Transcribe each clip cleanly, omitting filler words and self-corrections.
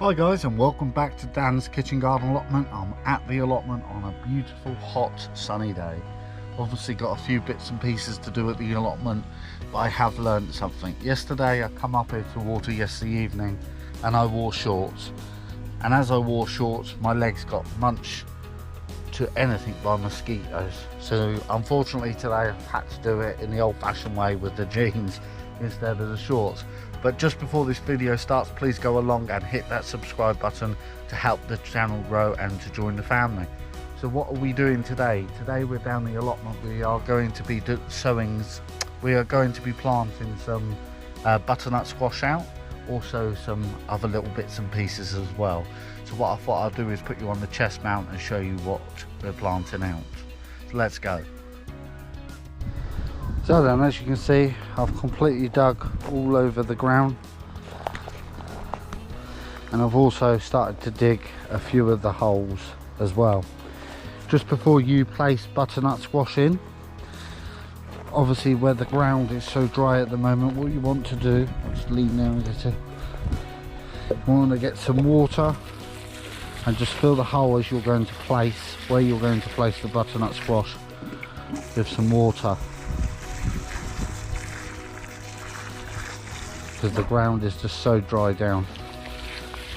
Hi guys, and welcome back to Dan's Kitchen Garden Allotment. I'm at the allotment on a beautiful hot sunny day. Obviously got a few bits and pieces to do at the allotment, but I have learned something. Yesterday I come up here to water yesterday evening and I wore shorts, and as I wore shorts my legs got munched to anything by mosquitoes. So unfortunately today I've had to do it in the old-fashioned way with the jeans instead of the shorts. But just before this video starts, please go along and hit that subscribe button to help the channel grow and to join the family. So what are we doing today? Today we're down the allotment. We are going to be sowings. We are going to be planting some butternut squash out, also some other little bits and pieces as well. So what I thought I'd do is put you on the chest mount and show you what we're planting out. So let's go. So then, as you can see, I've completely dug all over the ground, and I've also started to dig a few of the holes as well. Just before you place butternut squash in, obviously where the ground is so dry at the moment, what you want to do, I'll just lean there and get it. You want to get some water and just fill the hole as you're going to place, where you're going to place the butternut squash, with some water. Because the ground is just so dry down.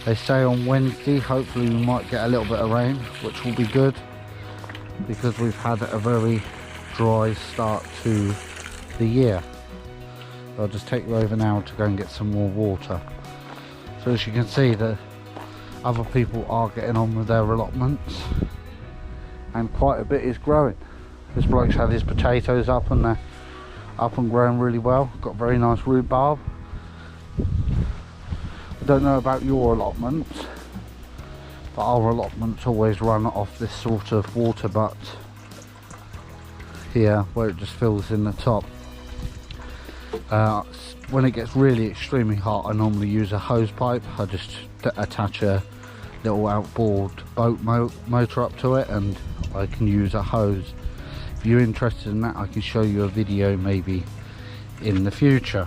They say on Wednesday hopefully we might get a little bit of rain, which will be good because we've had a very dry start to the year. I'll just take you over now to go and get some more water. So as you can see, the other people are getting on with their allotments and quite a bit is growing. This bloke's had his potatoes up and they're up and growing really well. Got very nice rhubarb. I don't know about your allotments, but our allotments always run off this sort of water butt here, where it just fills in the top. When it gets really extremely hot, I normally use a hose pipe. I just attach a little outboard boat motor up to it and I can use a hose. If you're interested in that, I can show you a video maybe in the future.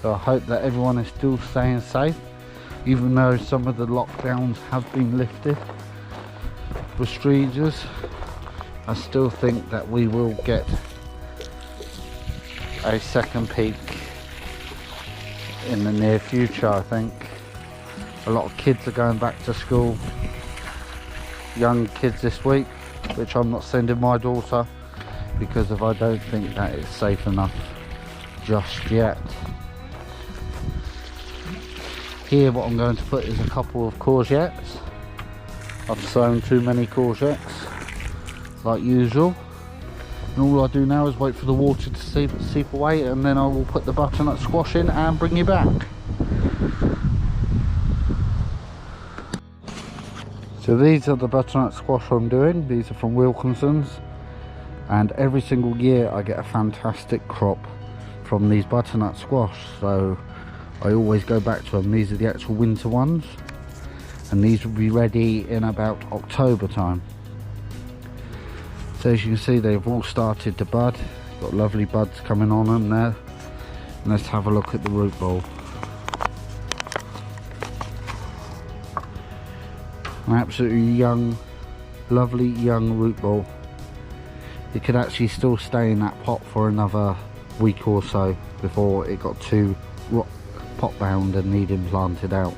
So I hope that everyone is still staying safe, even though some of the lockdowns have been lifted. Procedures, I still think that we will get a second peak in the near future. I think a lot of kids are going back to school, young kids this week, which I'm not sending my daughter because I don't think that it's safe enough just yet. Here what I'm going to put is a couple of courgettes. I've sown too many courgettes, like usual. And all I do now is wait for the water to seep away, and then I will put the butternut squash in and bring you back. So these are the butternut squash I'm doing. These are from Wilkinson's. And every single year I get a fantastic crop from these butternut squash. So I always go back to them. These are the actual winter ones, and these will be ready in about October time. So as you can see, they've all started to bud. Got lovely buds coming on them there. And let's have a look at the root ball. An absolutely young, lovely young root ball. It could actually still stay in that pot for another week or so before it got too pot bound and needing planted out.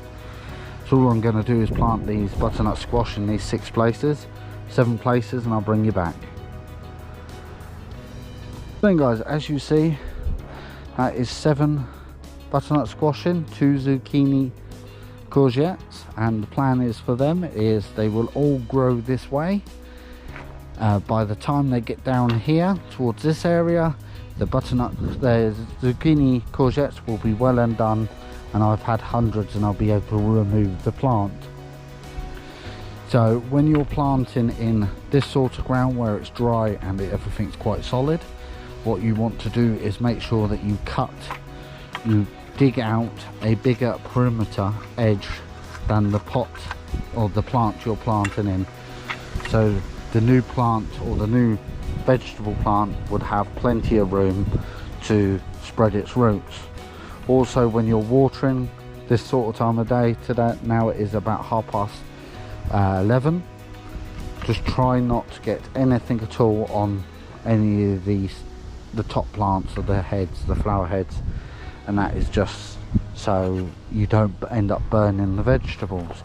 So all I'm going to do is plant these butternut squash in these 7 places, and I'll bring you back. Then guys, as you see, that is 7 butternut squash in, 2 zucchini courgettes, and the plan is for them is they will all grow this way. By the time they get down here towards this area, the zucchini courgettes will be well and done, and I've had hundreds, and I'll be able to remove the plant. So when you're planting in this sort of ground where it's dry and everything's quite solid, what you want to do is make sure that you dig out a bigger perimeter edge than the pot or the plant you're planting in. so the new plant or the new vegetable plant would have plenty of room to spread its roots. Also, when you're watering this sort of time of day, today now it is about 11:30, just try not to get anything at all on any of the top plants or the heads, the flower heads, and that is just so you don't end up burning the vegetables.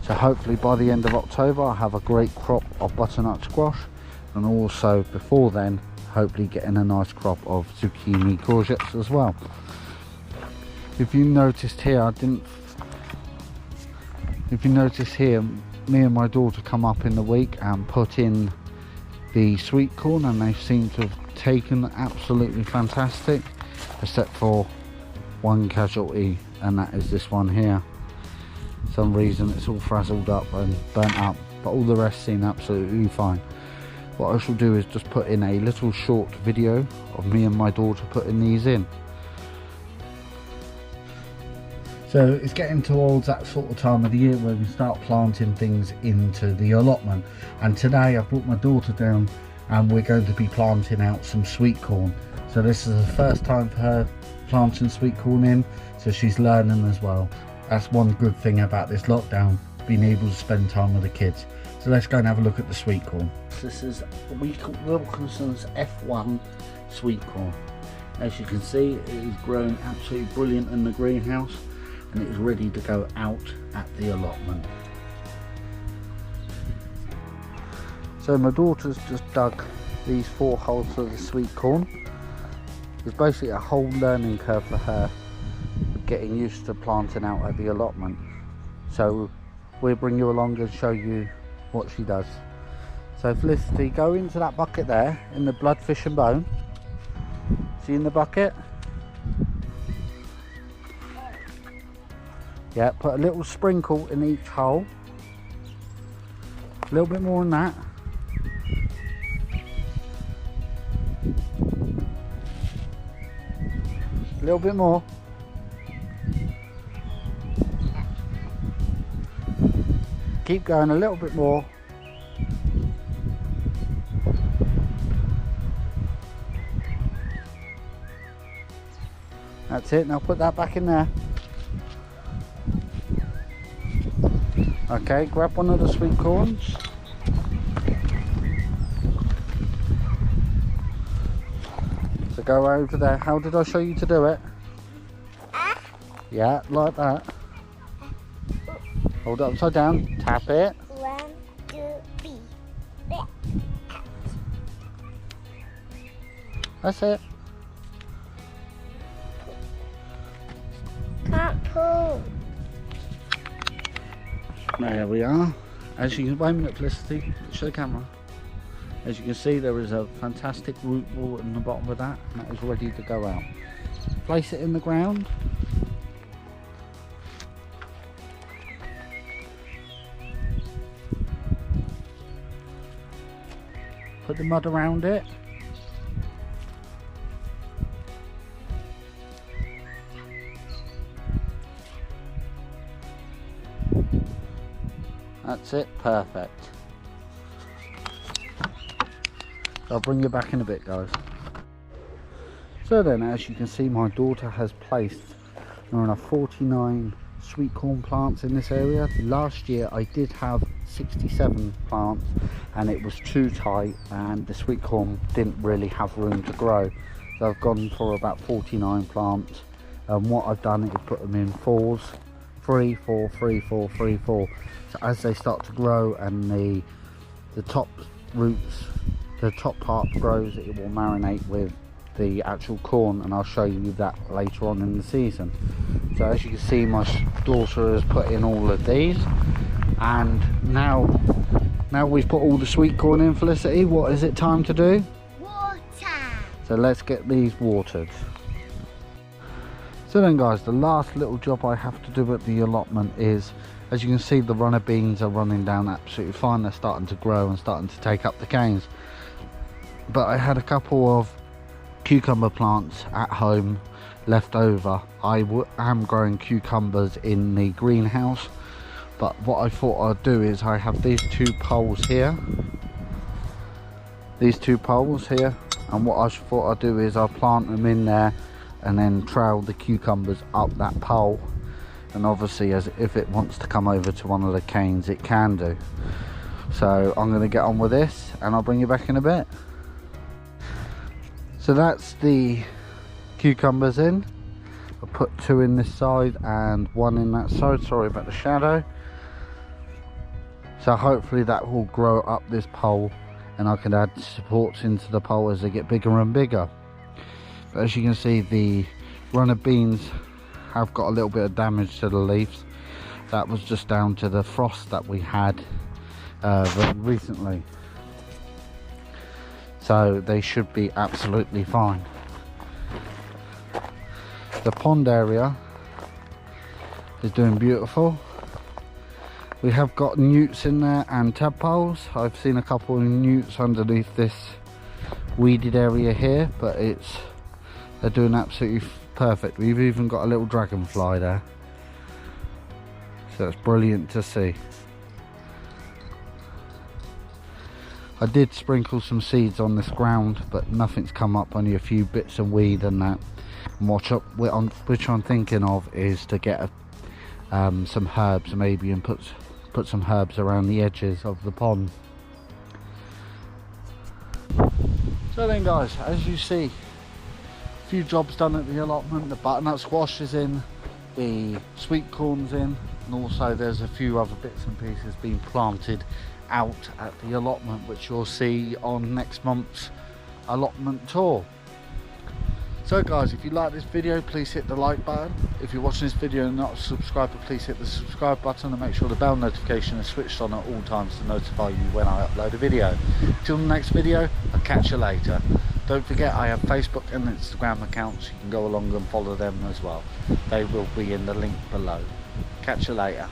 So hopefully by the end of October I'll have a great crop of butternut squash, and also before then hopefully getting a nice crop of zucchini courgettes as well. If you noticed here, if you notice here, me and my daughter come up in the week and put in the sweet corn, and they seem to have taken absolutely fantastic, except for one casualty, and that is this one here. For some reason it's all frazzled up and burnt up, but all the rest seem absolutely fine. What I shall do is just put in a little short video of me and my daughter putting these in. So it's getting towards that sort of time of the year where we start planting things into the allotment, and today I've brought my daughter down and we're going to be planting out some sweet corn. So this is the first time for her planting sweet corn in, so she's learning as well. That's one good thing about this lockdown, being able to spend time with the kids. So let's go and have a look at the sweet corn. This is Wilkinson's F1 sweet corn. As you can see, it is growing absolutely brilliant in the greenhouse, and it is ready to go out at the allotment. So my daughter's just dug these 4 holes for the sweet corn. It's basically a whole learning curve for her, getting used to planting out at the allotment. So we'll bring you along and show you what she does. So Felicity, go into that bucket there in the blood, fish and bone. See in the bucket? Yeah, put a little sprinkle in each hole. A little bit more than that. A little bit more. Keep going a little bit more. That's it, now put that back in there. Okay, grab one of the sweet corns. So go over there. How did I show you to do it? Yeah, like that. Hold it upside down, tap it. 1, 2, 3. That's it. Can't pull. There we are. As you can, wait a minute, Felicity, show the camera. As you can see, there is a fantastic root ball in the bottom of that, and that is ready to go out. Place it in the ground. Put the mud around it. That's it, perfect. I'll bring you back in a bit, guys. So then, as you can see, my daughter has placed around 49 sweet corn plants in this area. Last year I did have 67 plants and it was too tight and the sweet corn didn't really have room to grow. So I've gone for about 49 plants, and what I've done is put them in 4s, 3, 4, 3, 4, 3, 4. So as they start to grow and the top roots, the top part grows, it will marinate with the actual corn, and I'll show you that later on in the season. So as you can see, my daughter has put in all of these, and now we've put all the sweet corn in, Felicity, what is it time to do? Water. So let's get these watered. So then, guys, the last little job I have to do at the allotment is, as you can see, the runner beans are running down absolutely fine. They're starting to grow and starting to take up the canes. But I had a couple of cucumber plants at home left over. I am growing cucumbers in the greenhouse, But what I thought I'd do is I have these two poles here. These two poles here. And what I thought I'd do is I'll plant them in there and then trail the cucumbers up that pole. And obviously, as if it wants to come over to one of the canes, it can do. So I'm going to get on with this and I'll bring you back in a bit. So that's the cucumbers in. I put 2 in this side and 1 in that side. Sorry about the shadow. So hopefully that will grow up this pole and I can add supports into the pole as they get bigger and bigger. But as you can see, the runner beans have got a little bit of damage to the leaves. That was just down to the frost that we had very recently. So they should be absolutely fine. The pond area is doing beautiful. We have got newts in there and tadpoles. I've seen a couple of newts underneath this weeded area here, but they're doing absolutely perfect. We've even got a little dragonfly there, so it's brilliant to see. I did sprinkle some seeds on this ground, but nothing's come up, only a few bits of weed and that. And which I'm thinking of is to get some herbs maybe and put some herbs around the edges of the pond. So then guys, as you see, a few jobs done at the allotment. The butternut squash is in, the sweet corn's in, and also there's a few other bits and pieces being planted out at the allotment, which you'll see on next month's allotment tour. So guys, if you like this video, please hit the like button. If you're watching this video and not a subscriber, please hit the subscribe button and make sure the bell notification is switched on at all times to notify you when I upload a video. Till the next video, I'll catch you later. Don't forget, I have Facebook and Instagram accounts. You can go along and follow them as well. They will be in the link below. Catch you later.